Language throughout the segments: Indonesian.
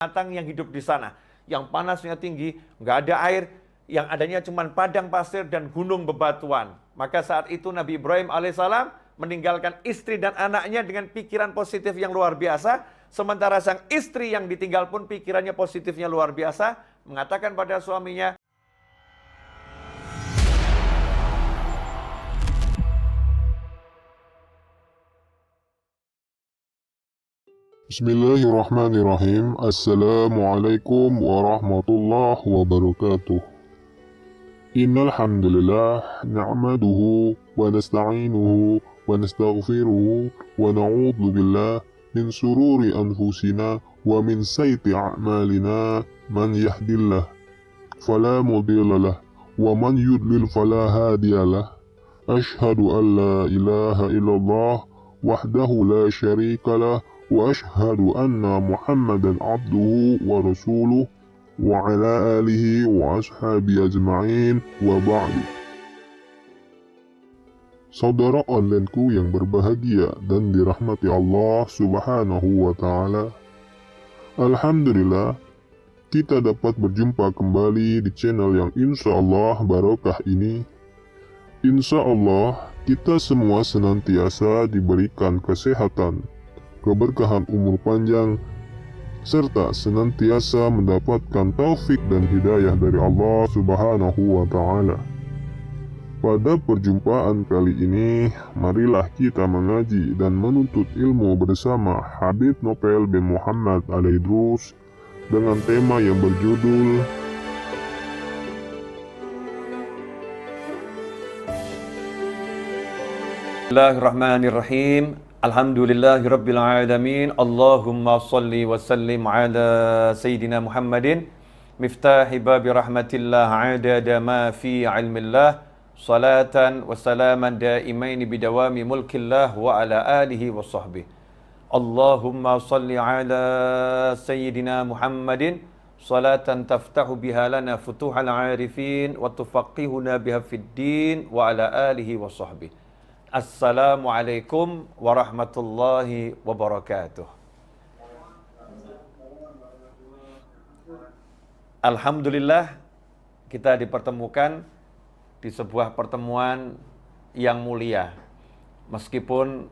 binatang yang hidup di sana, yang panasnya tinggi, nggak ada air, yang adanya cuma padang pasir dan gunung bebatuan. Maka saat itu Nabi Ibrahim alaihissalam meninggalkan istri dan anaknya dengan pikiran positif yang luar biasa, sementara sang istri yang ditinggal pun pikirannya positifnya luar biasa, mengatakan pada suaminya, Bismillahirrahmanirrahim. Assalamualaikum warahmatullahi wabarakatuh. Innal hamdalillah na'maduhu wa nasta'inuhu wa nastaghfiruhu wa na'udzu billah min sururi anfusina wa min sayyiati a'malina. Man yahdihillahu fala mudilla lahu wa man yudlil fala hadiya lahu. Ashhadu an la ilaha illallah wahdahu la syarika lah wa ashhadu anna Muhammadan abduhu wa rasuluh wa ala alihi wa ashabi ajma'in wa ba'du. Saudara onlineku yang berbahagia dan dirahmati Allah subhanahu wa ta'ala, alhamdulillah kita dapat berjumpa kembali di channel yang insya Allah barokah ini. Insya Allah kita semua senantiasa diberikan kesehatan, keberkahan umur panjang, serta senantiasa mendapatkan taufik dan hidayah dari Allah subhanahu wa ta'ala. Pada perjumpaan kali ini, marilah kita mengaji dan menuntut ilmu bersama Habib Nopel bin Muhammad Al-Idrus dengan tema yang berjudul Bismillahirrahmanirrahim. Alhamdulillahirabbil alamin. Allahumma shalli wa sallim ala sayyidina Muhammadin miftahi babi rahmatillah adada ma fi ilmillah salatan wa salaman daimaini bidawami mulkillah wa ala alihi wa sahbihi. Allahumma shalli ala sayyidina Muhammadin salatan taftahu biha lana futuhal arifin wa tufaqihuna biha fid din wa ala alihi wa sahbihi. Assalamualaikum warahmatullahi wabarakatuh. Alhamdulillah kita dipertemukan di sebuah pertemuan yang mulia. Meskipun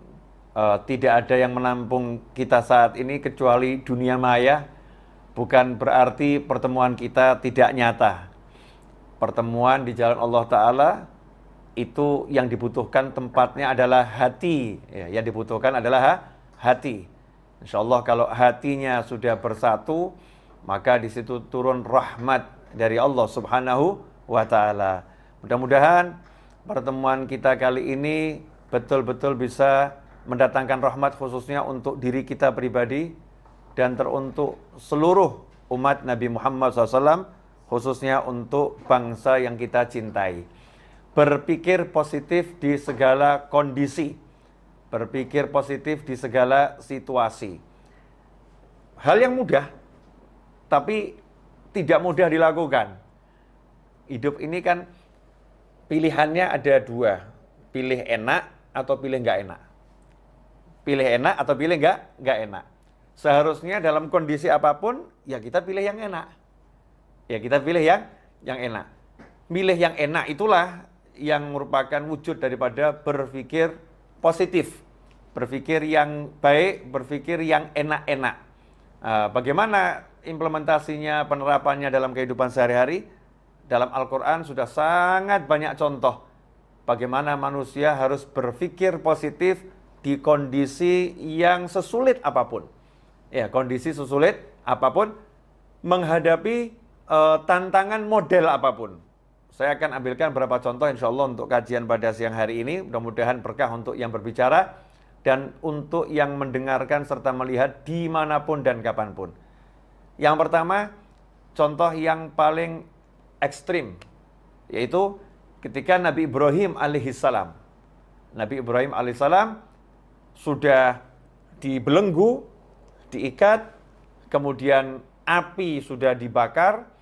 tidak ada yang menampung kita saat ini kecuali dunia maya, bukan berarti pertemuan kita tidak nyata. Pertemuan di jalan Allah Ta'ala itu yang dibutuhkan tempatnya adalah hati, ya, yang dibutuhkan adalah hati. Insya Allah kalau hatinya sudah bersatu, maka di situ turun rahmat dari Allah Subhanahu wa Ta'ala. Mudah-mudahan pertemuan kita kali ini betul-betul bisa mendatangkan rahmat khususnya untuk diri kita pribadi dan teruntuk seluruh umat Nabi Muhammad SAW, khususnya untuk bangsa yang kita cintai. Berpikir positif di segala kondisi, berpikir positif di segala situasi. Hal yang mudah, tapi tidak mudah dilakukan. Hidup ini kan pilihannya ada dua, pilih enak atau pilih nggak enak. Pilih enak atau pilih nggak enak. Seharusnya dalam kondisi apapun, ya kita pilih yang enak. Ya kita pilih yang enak. Milih yang enak itulah yang merupakan wujud daripada berpikir positif, berpikir yang baik, berpikir yang enak-enak. Bagaimana implementasinya, penerapannya dalam kehidupan sehari-hari? Dalam Al-Quran sudah sangat banyak contoh bagaimana manusia harus berpikir positif di kondisi yang sesulit apapun. Ya, kondisi sesulit apapun, menghadapi tantangan model apapun. Saya akan ambilkan beberapa contoh insya Allah untuk kajian pada siang hari ini. Mudah-mudahan berkah untuk yang berbicara dan untuk yang mendengarkan serta melihat dimanapun dan kapanpun. Yang pertama, contoh yang paling ekstrim, yaitu ketika Nabi Ibrahim alaihissalam. Nabi Ibrahim alaihissalam sudah dibelenggu, diikat, kemudian api sudah dibakar.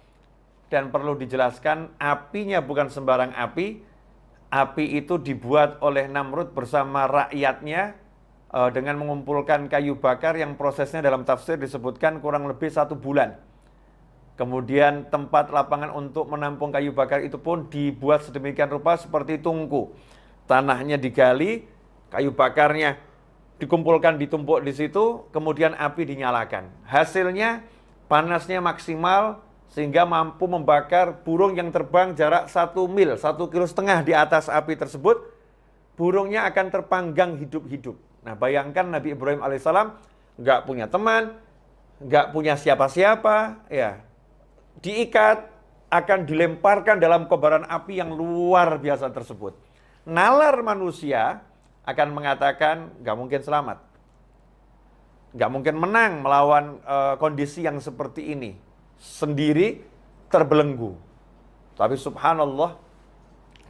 Dan perlu dijelaskan, apinya bukan sembarang api. Api itu dibuat oleh Namrud bersama rakyatnya dengan mengumpulkan kayu bakar yang prosesnya dalam tafsir disebutkan kurang lebih 1 bulan. Kemudian tempat lapangan untuk menampung kayu bakar itu pun dibuat sedemikian rupa seperti tungku. Tanahnya digali, kayu bakarnya dikumpulkan, ditumpuk di situ, kemudian api dinyalakan. Hasilnya panasnya maksimal sehingga mampu membakar burung yang terbang jarak 1 mil, 1,5 kilo di atas api tersebut. Burungnya akan terpanggang hidup-hidup. Nah, bayangkan Nabi Ibrahim alaihissalam nggak punya teman, nggak punya siapa-siapa, ya, diikat, akan dilemparkan dalam kobaran api yang luar biasa tersebut. Nalar manusia akan mengatakan nggak mungkin selamat, nggak mungkin menang melawan kondisi yang seperti ini, sendiri terbelenggu. Tapi subhanallah,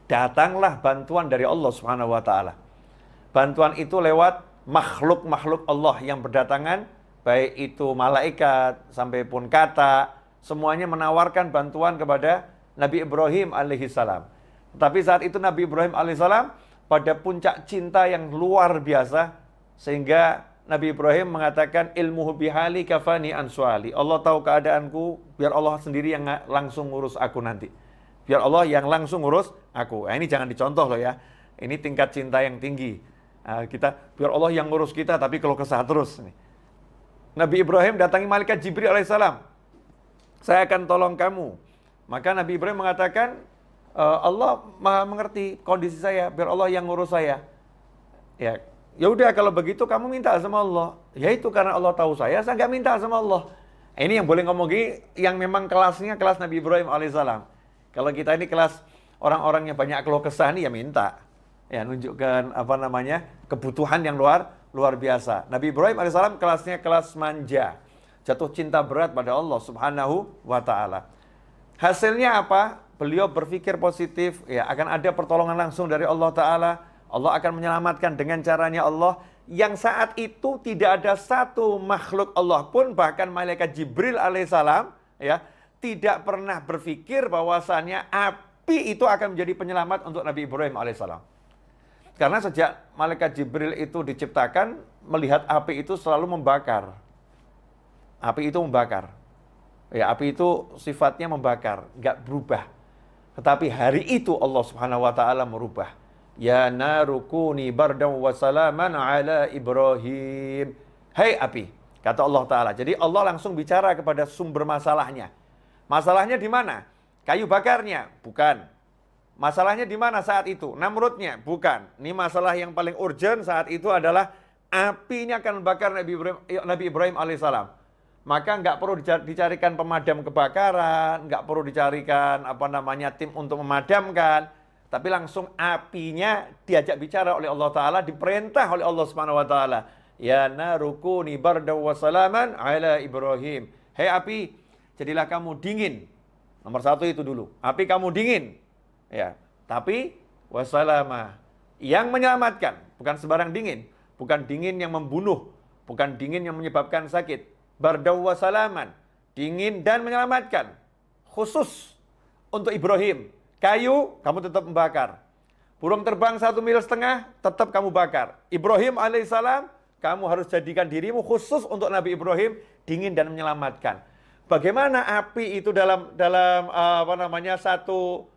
datanglah bantuan dari Allah Subhanahu wa taala. Bantuan itu lewat makhluk-makhluk Allah yang berdatangan, baik itu malaikat sampai pun kata, semuanya menawarkan bantuan kepada Nabi Ibrahim alaihissalam. Tapi saat itu Nabi Ibrahim alaihissalam pada puncak cinta yang luar biasa, sehingga Nabi Ibrahim mengatakan ilmuhu bihali kafani ansuali. Allah tahu keadaanku, biar Allah sendiri yang langsung ngurus aku nanti. Biar Allah yang langsung ngurus aku. Nah, ini jangan dicontoh loh ya. Ini tingkat cinta yang tinggi. Biar Allah yang ngurus kita, tapi kalau kesah terus. Nabi Ibrahim datangi malaikat Jibril alaihissalam. Saya akan tolong kamu. Maka Nabi Ibrahim mengatakan, Allah maha mengerti kondisi saya, biar Allah yang ngurus saya. Ya udah kalau begitu kamu minta sama Allah. Ya itu karena Allah tahu saya nggak minta sama Allah. Ini yang boleh ngomong gini, yang memang kelasnya kelas Nabi Ibrahim alaihissalam. Kalau kita ini kelas orang-orang yang banyak keluh kesah nih ya minta. Ya nunjukkan kebutuhan yang luar biasa. Nabi Ibrahim alaihissalam kelasnya kelas manja, jatuh cinta berat pada Allah Subhanahu wa taala. Hasilnya apa? Beliau berpikir positif, ya akan ada pertolongan langsung dari Allah taala. Allah akan menyelamatkan dengan caranya Allah, yang saat itu tidak ada satu makhluk Allah pun, bahkan malaikat Jibril alaihissalam, ya tidak pernah berpikir bahwasannya api itu akan menjadi penyelamat untuk Nabi Ibrahim alaihissalam. Karena sejak malaikat Jibril itu diciptakan, melihat api itu selalu membakar. Api itu membakar. Ya, api itu sifatnya membakar, nggak berubah. Tetapi hari itu Allah Subhanahu wa taala merubah. Ya narukuni bardan wa salaman ala Ibrahim. Hai api, kata Allah taala. Jadi Allah langsung bicara kepada sumber masalahnya. Masalahnya di mana? Kayu bakarnya? Bukan. Masalahnya di mana saat itu? Namrudnya? Bukan. Ini masalah yang paling urgent saat itu adalah api ini akan membakar Nabi Ibrahim alaihissalam. Maka nggak perlu dicarikan pemadam kebakaran, nggak perlu dicarikan tim untuk memadamkan, tapi langsung apinya diajak bicara oleh Allah Taala, diperintah oleh Allah Subhanahu Wa Taala. Ya narukuni bardan wa salaman ala Ibrahim. Hei api, jadilah kamu dingin. Nomor 1 itu dulu. Api kamu dingin. Ya, tapi wasalama yang menyelamatkan, bukan sembarang dingin, bukan dingin yang membunuh, bukan dingin yang menyebabkan sakit. Bardaw wasalaman, dingin dan menyelamatkan, khusus untuk Ibrahim. Kayu kamu tetap membakar, burung terbang 1,5 mil tetap kamu bakar. Ibrahim alaihissalam, kamu harus jadikan dirimu khusus untuk Nabi Ibrahim, dingin dan menyelamatkan. Bagaimana api itu dalam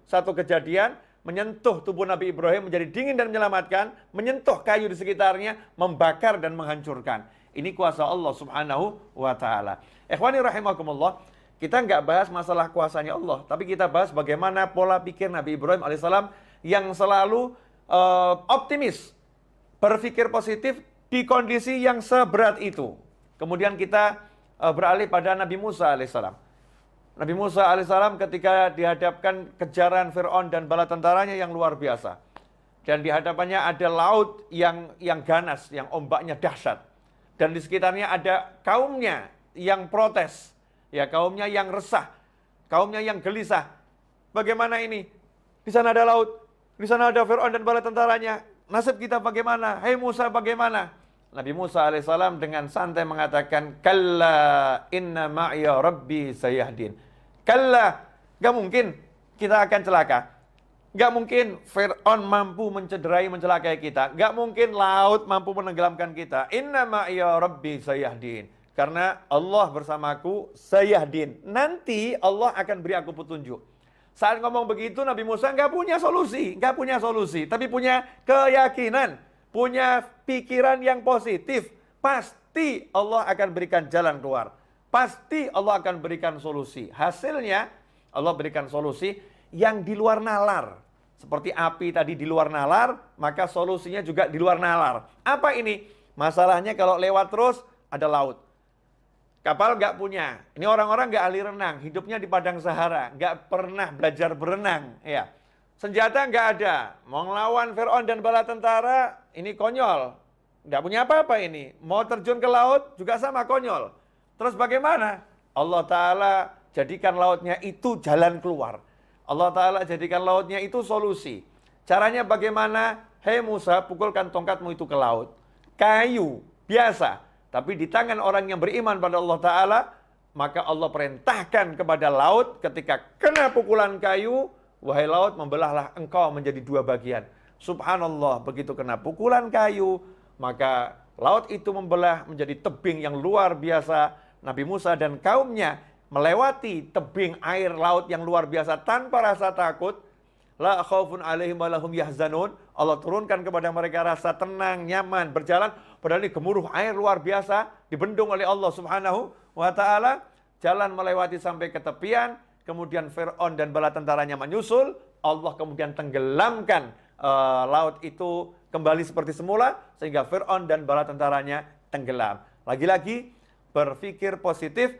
satu kejadian menyentuh tubuh Nabi Ibrahim menjadi dingin dan menyelamatkan, menyentuh kayu di sekitarnya, membakar dan menghancurkan. Ini kuasa Allah Subhanahu wa taala. Ikhwani rahimakumullah, kita nggak bahas masalah kuasanya Allah, tapi kita bahas bagaimana pola pikir Nabi Ibrahim alaihissalam yang selalu optimis, berpikir positif di kondisi yang seberat itu. Kemudian kita beralih pada Nabi Musa alaihissalam. Nabi Musa alaihissalam ketika dihadapkan kejaran Fir'aun dan bala tentaranya yang luar biasa. Dan di hadapannya ada laut yang ganas, yang ombaknya dahsyat. Dan di sekitarnya ada kaumnya yang protes. Ya, kaumnya yang resah. Kaumnya yang gelisah. Bagaimana ini? Di sana ada laut. Di sana ada Fir'aun dan bala tentaranya. Nasib kita bagaimana? Hei Musa, bagaimana? Nabi Musa alaihissalam dengan santai mengatakan, Kalla inna ma'iya rabbi sayahdin. Kalla, gak mungkin kita akan celaka. Nggak mungkin Fir'aun mampu mencederai, mencelakai kita. Nggak mungkin laut mampu menenggelamkan kita. Inna ma'iya rabbi sayahdin. Karena Allah bersamaku sayahdin. Nanti Allah akan beri aku petunjuk. Saat ngomong begitu Nabi Musa nggak punya solusi. Nggak punya solusi. Tapi punya keyakinan. Punya pikiran yang positif. Pasti Allah akan berikan jalan keluar. Pasti Allah akan berikan solusi. Hasilnya Allah berikan solusi yang di luar nalar. Seperti api tadi di luar nalar, maka solusinya juga di luar nalar. Apa ini? Masalahnya kalau lewat terus ada laut. Kapal nggak punya. Ini orang-orang nggak ahli renang, hidupnya di padang Sahara, nggak pernah belajar berenang. Ya. Senjata nggak ada. Mau ngelawan Fir'aun dan bala tentara, ini konyol. Nggak punya apa-apa ini. Mau terjun ke laut juga sama konyol. Terus bagaimana? Allah Ta'ala jadikan lautnya itu jalan keluar. Allah Ta'ala jadikan lautnya itu solusi. Caranya bagaimana? Hei Musa, pukulkan tongkatmu itu ke laut. Kayu, biasa. Tapi di tangan orang yang beriman pada Allah Ta'ala, maka Allah perintahkan kepada laut ketika kena pukulan kayu, wahai laut, membelahlah engkau menjadi dua bagian. Subhanallah, begitu kena pukulan kayu, maka laut itu membelah menjadi tebing yang luar biasa. Nabi Musa dan kaumnya melewati tebing air laut yang luar biasa tanpa rasa takut. La khaufun alaihim wa lahum yahzanun. Allah turunkan kepada mereka rasa tenang, nyaman, berjalan. Padahal ini gemuruh air luar biasa, dibendung oleh Allah Subhanahu wa Ta'ala. Jalan melewati sampai ke tepian, kemudian Fir'aun dan bala tentaranya menyusul. Allah kemudian tenggelamkan laut itu kembali seperti semula, sehingga Fir'aun dan bala tentaranya tenggelam. Lagi-lagi berpikir positif.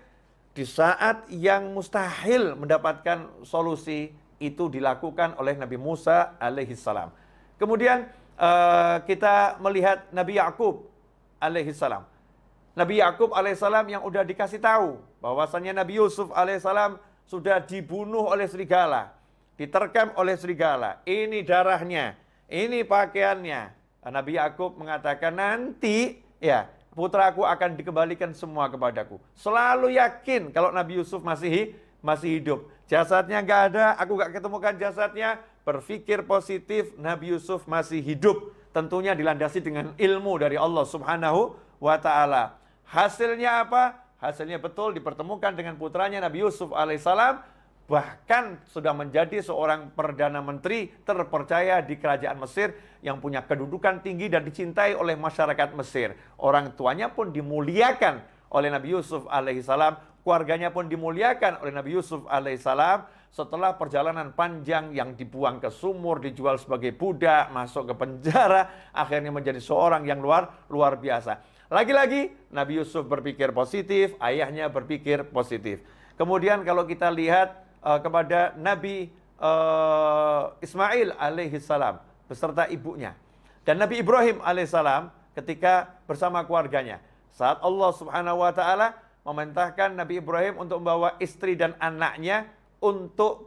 Di saat yang mustahil mendapatkan solusi, itu dilakukan oleh Nabi Musa alaihissalam. Kemudian kita melihat Nabi Yakub alaihissalam. Nabi Yakub alaihissalam yang udah dikasih tahu bahwasanya Nabi Yusuf alaihissalam sudah dibunuh oleh serigala, diterkam oleh serigala. Ini darahnya, ini pakaiannya. Nabi Yakub mengatakan nanti ya putraku akan dikembalikan semua kepadaku. Selalu yakin kalau Nabi Yusuf masih hidup. Jasadnya nggak ada, aku nggak ketemukan jasadnya. Berpikir positif, Nabi Yusuf masih hidup. Tentunya dilandasi dengan ilmu dari Allah Subhanahu wa Ta'ala. Hasilnya apa? Hasilnya betul dipertemukan dengan putranya Nabi Yusuf alaihissalam. Bahkan sudah menjadi seorang Perdana Menteri terpercaya di kerajaan Mesir yang punya kedudukan tinggi dan dicintai oleh masyarakat Mesir. Orang tuanya pun dimuliakan oleh Nabi Yusuf alaihissalam. Keluarganya pun dimuliakan oleh Nabi Yusuf alaihissalam. Setelah perjalanan panjang yang dibuang ke sumur, dijual sebagai budak, masuk ke penjara, akhirnya menjadi seorang yang luar biasa. Lagi-lagi Nabi Yusuf berpikir positif, ayahnya berpikir positif. Kemudian kalau kita lihat kepada Nabi Ismail alaihissalam beserta ibunya, dan Nabi Ibrahim alaihissalam ketika bersama keluarganya, saat Allah Subhanahu wa Ta'ala memerintahkan Nabi Ibrahim untuk membawa istri dan anaknya untuk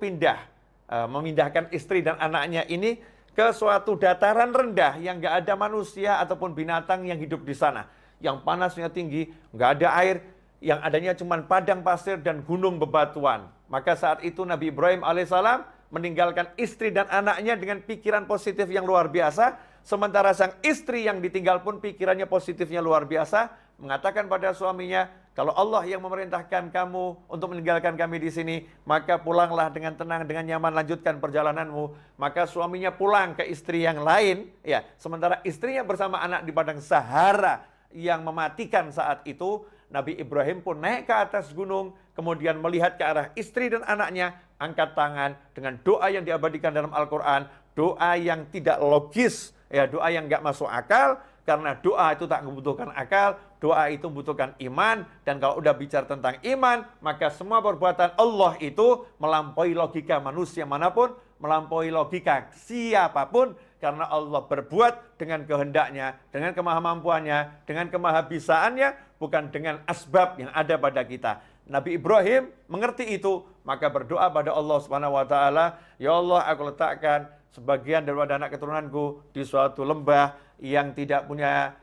memindahkan istri dan anaknya ini ke suatu dataran rendah yang nggak ada manusia ataupun binatang yang hidup di sana, yang panasnya tinggi, nggak ada air, yang adanya cuma padang pasir dan gunung bebatuan. Maka saat itu Nabi Ibrahim alaihissalam meninggalkan istri dan anaknya dengan pikiran positif yang luar biasa. Sementara sang istri yang ditinggal pun pikirannya positifnya luar biasa. Mengatakan pada suaminya, kalau Allah yang memerintahkan kamu untuk meninggalkan kami di sini, maka pulanglah dengan tenang, dengan nyaman, lanjutkan perjalananmu. Maka suaminya pulang ke istri yang lain. Ya, sementara istrinya bersama anak di padang Sahara yang mematikan saat itu. Nabi Ibrahim pun naik ke atas gunung, kemudian melihat ke arah istri dan anaknya, angkat tangan dengan doa yang diabadikan dalam Al-Quran, doa yang tidak logis, ya, doa yang nggak masuk akal, karena doa itu tak membutuhkan akal, doa itu membutuhkan iman, dan kalau udah bicara tentang iman, maka semua perbuatan Allah itu melampaui logika manusia manapun, melampaui logika siapapun, karena Allah berbuat dengan kehendaknya, dengan kemahamampuannya, dengan kemahabisaannya, bukan dengan asbab yang ada pada kita. Nabi Ibrahim mengerti itu, maka berdoa pada Allah Subhanahu wa Ta'ala, ya Allah, aku letakkan sebagian daripada anak keturunanku di suatu lembah yang tidak punya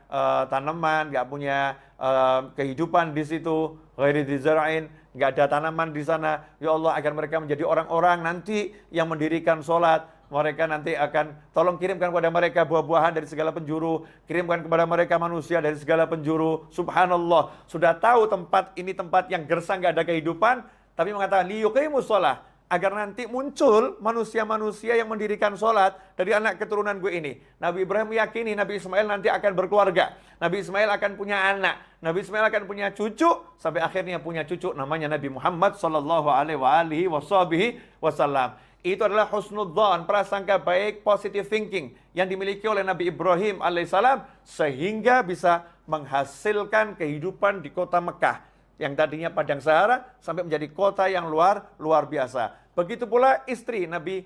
tanaman, nggak punya kehidupan di situ, ghairi dzara'in, nggak ada tanaman di sana. Ya Allah, agar mereka menjadi orang-orang nanti yang mendirikan sholat, mereka nanti akan tolong kirimkan kepada mereka buah-buahan dari segala penjuru, kirimkan kepada mereka manusia dari segala penjuru. Subhanallah, sudah tahu tempat ini tempat yang gersang, nggak ada kehidupan, tapi mengatakan liyuqimus shalah, agar nanti muncul manusia-manusia yang mendirikan sholat dari anak keturunan gue ini. Nabi Ibrahim meyakini Nabi Ismail nanti akan berkeluarga. Nabi Ismail akan punya anak. Nabi Ismail akan punya cucu. Sampai akhirnya punya cucu namanya Nabi Muhammad Sallallahu Alaihi Wasallam. Itu adalah husnudzan, prasangka baik, positive thinking yang dimiliki oleh Nabi Ibrahim alaihissalam sehingga bisa menghasilkan kehidupan di kota Mekah yang tadinya padang Sahara sampai menjadi kota yang luar biasa. Begitu pula istri Nabi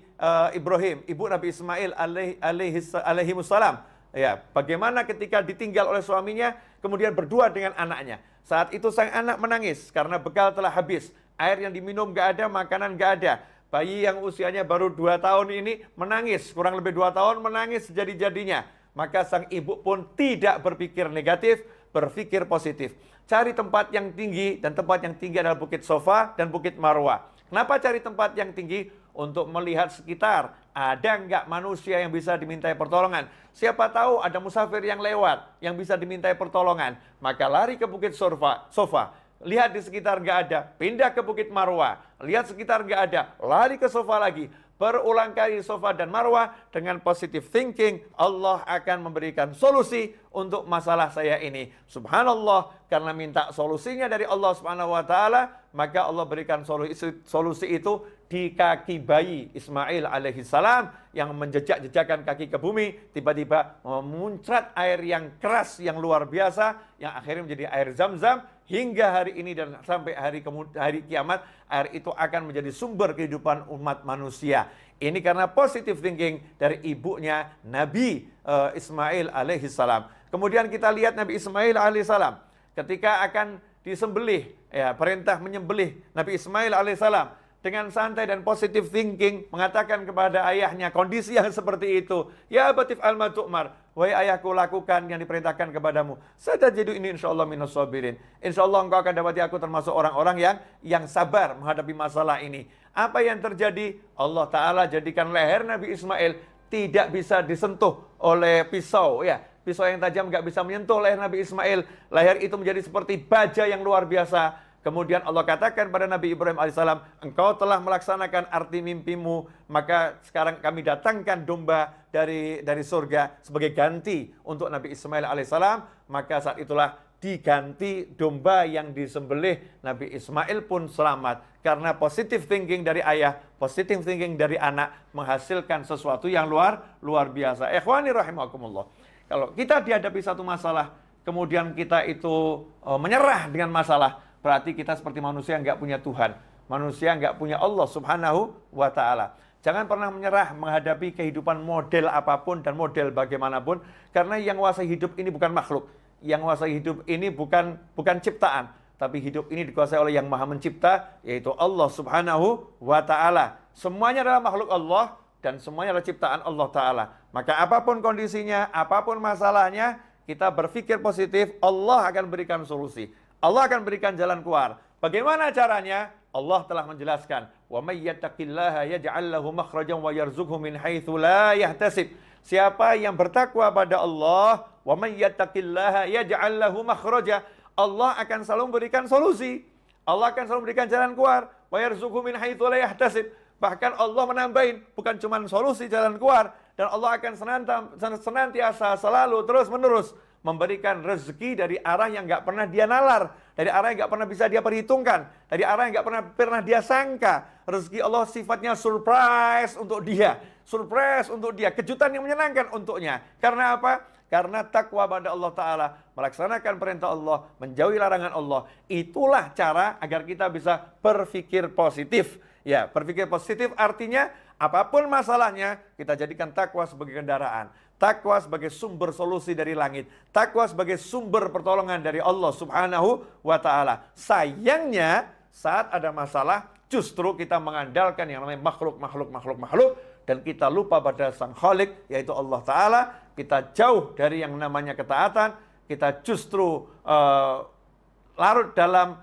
Ibrahim, ibu Nabi Ismail alaihi wassalam. Ya, bagaimana ketika ditinggal oleh suaminya, kemudian berdua dengan anaknya. Saat itu sang anak menangis karena bekal telah habis. Air yang diminum gak ada, makanan gak ada. Bayi yang usianya baru 2 tahun ini menangis, kurang lebih 2 tahun menangis sejadi-jadinya. Maka sang ibu pun tidak berpikir negatif, berpikir positif. Cari tempat yang tinggi, dan tempat yang tinggi adalah Bukit Sofa dan Bukit Marwah. Kenapa cari tempat yang tinggi? Untuk melihat sekitar, ada nggak manusia yang bisa dimintai pertolongan. Siapa tahu ada musafir yang lewat, yang bisa dimintai pertolongan. Maka lari ke Bukit Sofa. Lihat di sekitar nggak ada, pindah ke Bukit Marwah. Lihat sekitar nggak ada, lari ke Sofa lagi. Berulang kali Sofa dan Marwah dengan positive thinking, Allah akan memberikan solusi untuk masalah saya ini. Subhanallah, karena minta solusinya dari Allah Subhanahu wa taala, maka Allah berikan solusi itu di kaki bayi Ismail alaihissalam yang menjejak-jejakkan kaki ke bumi, tiba-tiba memuncrat air yang keras yang luar biasa yang akhirnya menjadi air Zam-Zam. Hingga hari ini dan sampai hari kiamat, air itu akan menjadi sumber kehidupan umat manusia. Ini karena positive thinking dari ibunya Nabi Ismail alaihissalam. Kemudian kita lihat Nabi Ismail alaihissalam ketika akan disembelih, ya, perintah menyembelih Nabi Ismail alaihissalam dengan santai dan positive thinking mengatakan kepada ayahnya kondisi yang seperti itu, ya batif al-ma tu'mar, wahai ayahku, lakukan yang diperintahkan kepadamu. Satajidu ini insyaallah minas sabirin. Insyaallah engkau akan dapati aku termasuk orang-orang yang sabar menghadapi masalah ini. Apa yang terjadi? Allah Ta'ala jadikan leher Nabi Ismail tidak bisa disentuh oleh pisau, ya. Pisau yang tajam nggak bisa menyentuh leher Nabi Ismail. Leher itu menjadi seperti baja yang luar biasa. Kemudian Allah katakan pada Nabi Ibrahim alaihissalam, engkau telah melaksanakan arti mimpimu, maka sekarang kami datangkan domba dari surga sebagai ganti untuk Nabi Ismail alaihissalam. Maka saat itulah diganti domba yang disembelih. Nabi Ismail pun selamat karena positive thinking dari ayah, positive thinking dari anak menghasilkan sesuatu yang luar biasa. Ikhwani rahimakumullah. Kalau kita dihadapi satu masalah, kemudian kita itu menyerah dengan masalah, berarti kita seperti manusia yang nggak punya Tuhan. Manusia nggak punya Allah Subhanahu wa ta'ala. Jangan pernah menyerah menghadapi kehidupan model apapun dan model bagaimanapun. Karena yang menguasai hidup ini bukan makhluk. Yang menguasai hidup ini bukan ciptaan. Tapi hidup ini dikuasai oleh yang maha mencipta, yaitu Allah Subhanahu wa ta'ala. Semuanya adalah makhluk Allah dan semuanya adalah ciptaan Allah ta'ala. Maka apapun kondisinya, apapun masalahnya, kita berpikir positif, Allah akan berikan solusi. Allah akan berikan jalan keluar. Bagaimana caranya? Allah telah menjelaskan, "Wa may yattaqillaha yaj'al lahu makhrajan wa yarzuqhu min haitsu la yahtasib." Siapa yang bertakwa pada Allah, "Wa may yattaqillaha yaj'al lahu makhraja." Allah akan selalu memberikan solusi. Allah akan selalu memberikan jalan keluar. "Wa yarzuqhu min haitsu la yahtasib." Bahkan Allah menambahin, bukan cuma solusi jalan keluar, dan Allah akan senantiasa selalu terus-menerus memberikan rezeki dari arah yang nggak pernah dia nalar, dari arah yang nggak pernah bisa dia perhitungkan, dari arah yang nggak pernah dia sangka. Rezeki Allah sifatnya surprise untuk dia, kejutan yang menyenangkan untuknya. Karena apa? Karena takwa pada Allah Ta'ala, melaksanakan perintah Allah, menjauhi larangan Allah. Itulah cara agar kita bisa berpikir positif. Ya, berpikir positif artinya apapun masalahnya, kita jadikan takwa sebagai kendaraan. Takwa sebagai sumber solusi dari langit. Takwa sebagai sumber pertolongan dari Allah Subhanahu wa ta'ala. Sayangnya, saat ada masalah, justru kita mengandalkan yang namanya makhluk. Dan kita lupa pada Sang Khalik, yaitu Allah Ta'ala. Kita jauh dari yang namanya ketaatan. Kita justru larut dalam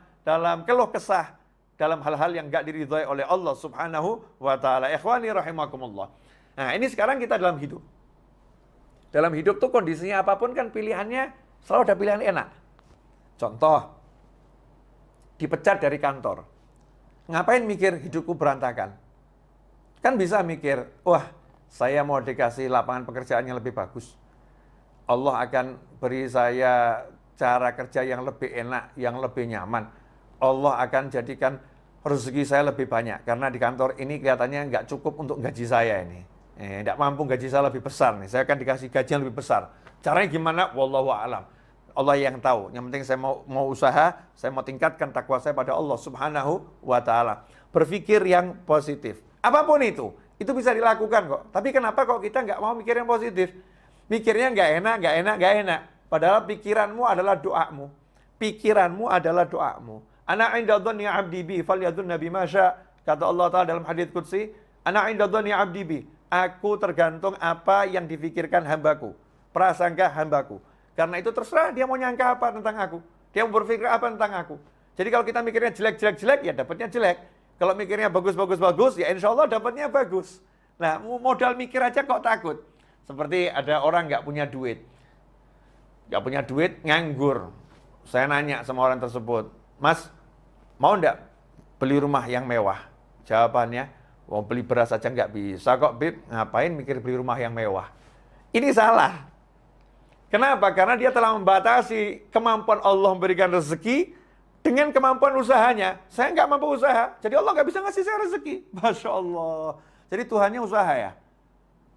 keluh kesah, dalam hal-hal yang gak diridhoi oleh Allah Subhanahu wa ta'ala. Ikhwani rahimakumullah. Nah, ini sekarang kita dalam hidup. Dalam hidup tuh kondisinya apapun kan pilihannya selalu ada pilihan enak. Contoh, dipecat dari kantor. Ngapain mikir hidupku berantakan? Kan bisa mikir, wah saya mau dikasih lapangan pekerjaan yang lebih bagus. Allah akan beri saya cara kerja yang lebih enak, yang lebih nyaman. Allah akan jadikan rezeki saya lebih banyak. Karena di kantor ini kelihatannya nggak cukup untuk gaji saya ini. Nggak mampu gaji saya lebih besar nih. Saya akan dikasih gaji yang lebih besar. Caranya gimana? Wallahu a'lam. Allah yang tahu. Yang penting saya mau usaha, saya mau tingkatkan takwa saya pada Allah Subhanahu wa Ta'ala. Berpikir yang positif. Apapun itu bisa dilakukan kok. Tapi kenapa kok kita nggak mau mikir yang positif? Mikirnya nggak enak. Padahal pikiranmu adalah doamu. Pikiranmu adalah doamu. Ana inda dhanni 'abdi bi falyadhunna bima syaa. Kata Allah Ta'ala dalam hadits qudsi, ana inda dhanni 'abdi bi. Aku tergantung apa yang difikirkan hambaku. Prasangka hambaku. Karena itu terserah dia mau nyangka apa tentang aku. Dia mau berpikir apa tentang aku. Jadi kalau kita mikirnya jelek, ya dapatnya jelek. Kalau mikirnya bagus, ya insya Allah dapatnya bagus. Nah, modal mikir aja kok takut. Seperti ada orang nggak punya duit. Nggak punya duit, nganggur. Saya nanya sama orang tersebut, Mas, mau nggak beli rumah yang mewah? Jawabannya, mau beli beras aja nggak bisa kok, Bib. Ngapain mikir beli rumah yang mewah? Ini salah. Kenapa? Karena dia telah membatasi kemampuan Allah memberikan rezeki dengan kemampuan usahanya. Saya nggak mampu usaha, jadi Allah nggak bisa ngasih saya rezeki. Masya Allah. Jadi Tuhannya usaha ya?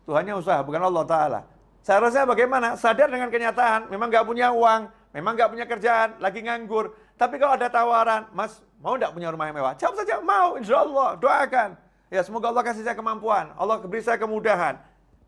Tuhannya usaha, bukan Allah Ta'ala. Seharusnya bagaimana? Sadar dengan kenyataan, memang nggak punya uang, memang nggak punya kerjaan, lagi nganggur. Tapi kalau ada tawaran, Mas, mau nggak punya rumah yang mewah? Jawab saja, mau, insya Allah, doakan. Ya, semoga Allah kasih saya kemampuan, Allah beri saya kemudahan.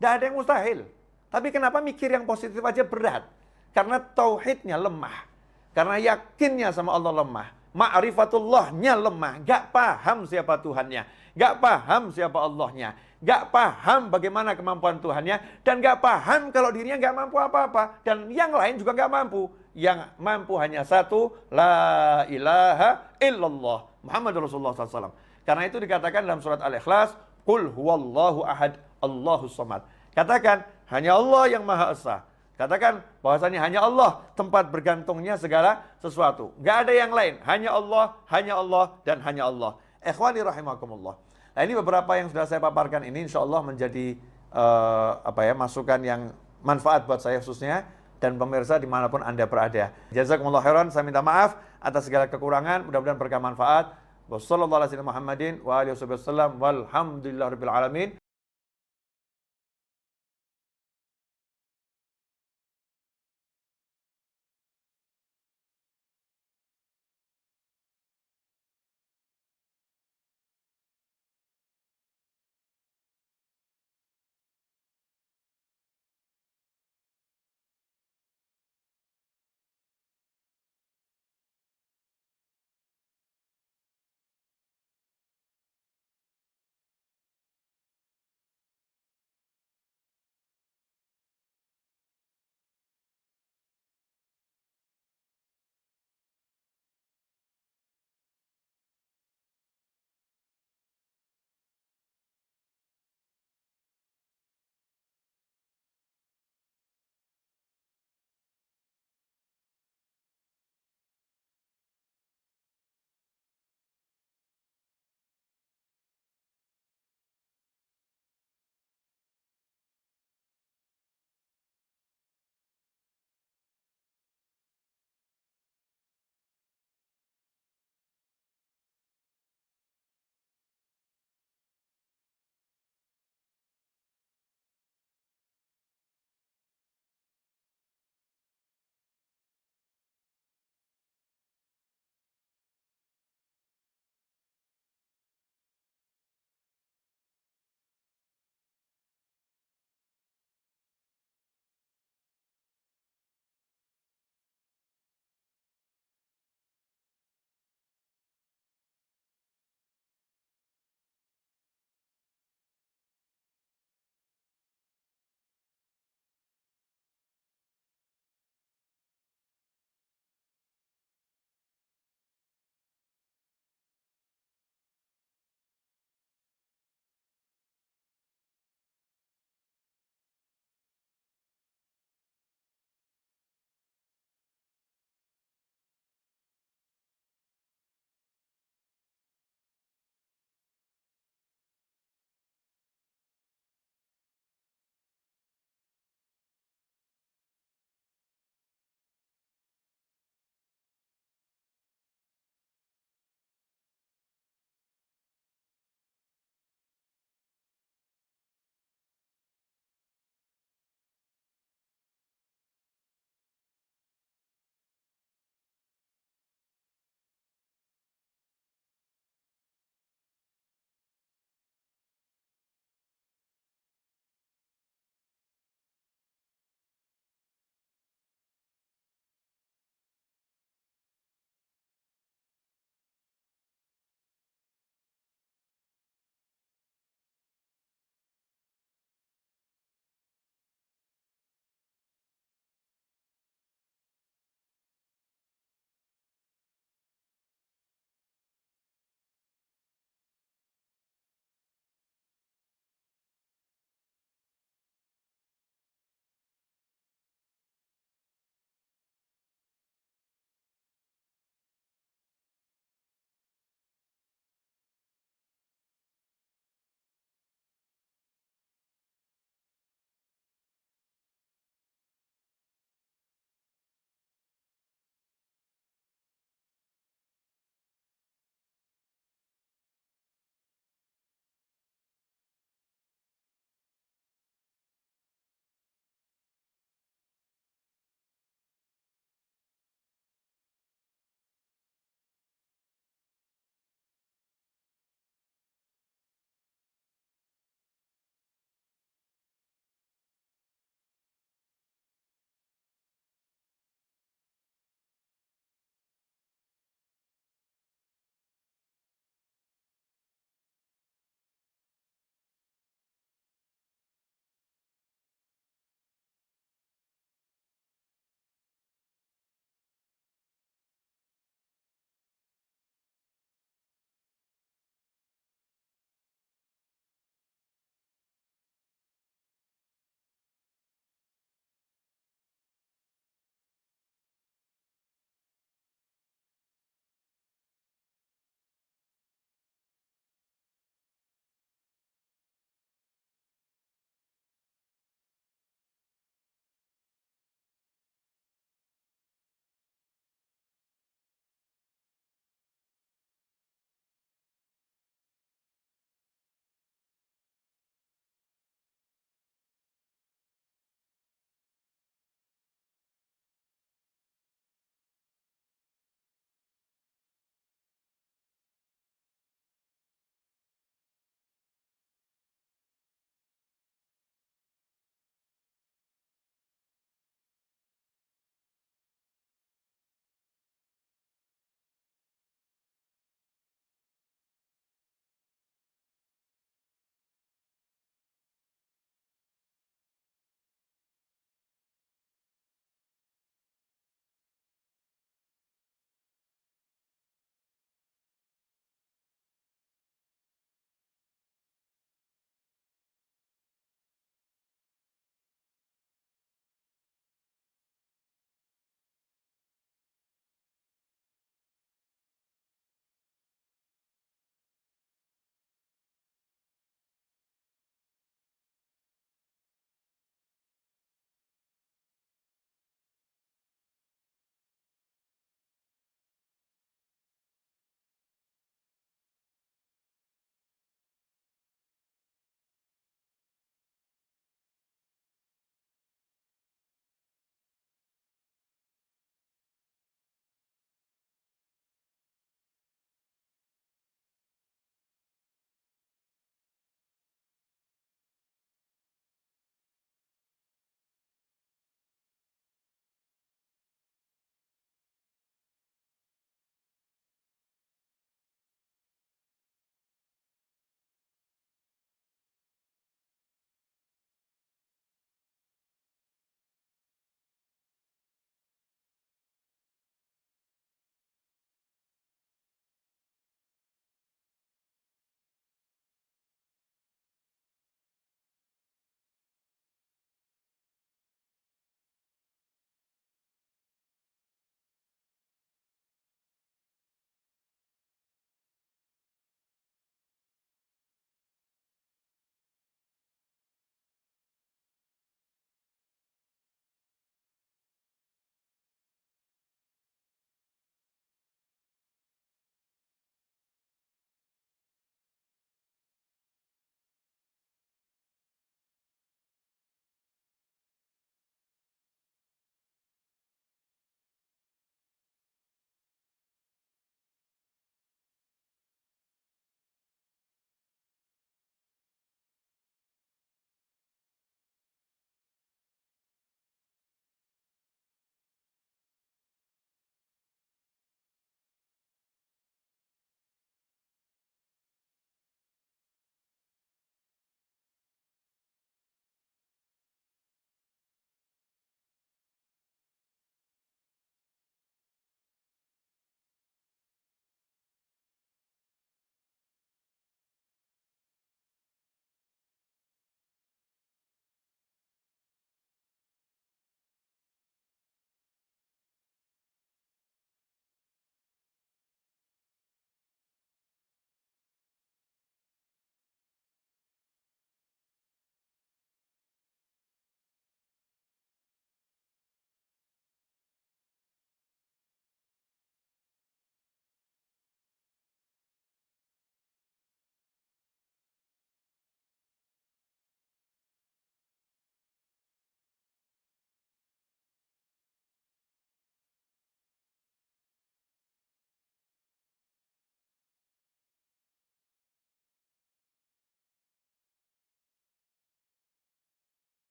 Tidak ada yang mustahil. Tapi kenapa mikir yang positif aja berat? Karena tauhidnya lemah. Karena yakinnya sama Allah lemah. Ma'rifatullahnya lemah. Gak paham siapa Tuhannya. Gak paham siapa Allahnya. Gak paham bagaimana kemampuan Tuhannya. Dan gak paham kalau dirinya gak mampu apa-apa. Dan yang lain juga gak mampu. Yang mampu hanya satu. La ilaha illallah. Muhammad Rasulullah SAW. Karena itu dikatakan dalam surat Al-Ikhlas. Qul huwallahu ahad. Allahus samad. Katakan, hanya Allah yang Maha Esa. Katakan bahwasanya hanya Allah tempat bergantungnya segala sesuatu. Gak ada yang lain. Hanya Allah, dan hanya Allah. Ikhwani rahimakumullah. Nah, ini beberapa yang sudah saya paparkan ini insya Allah menjadi masukan yang manfaat buat saya khususnya dan pemirsa dimanapun Anda berada. Jazakumullah khairan. Saya minta maaf atas segala kekurangan. Mudah-mudahan berkah manfaat. Wassalamualaikum warahmatullahi wabarakatuh. Walhamdulillahirabbil alamin.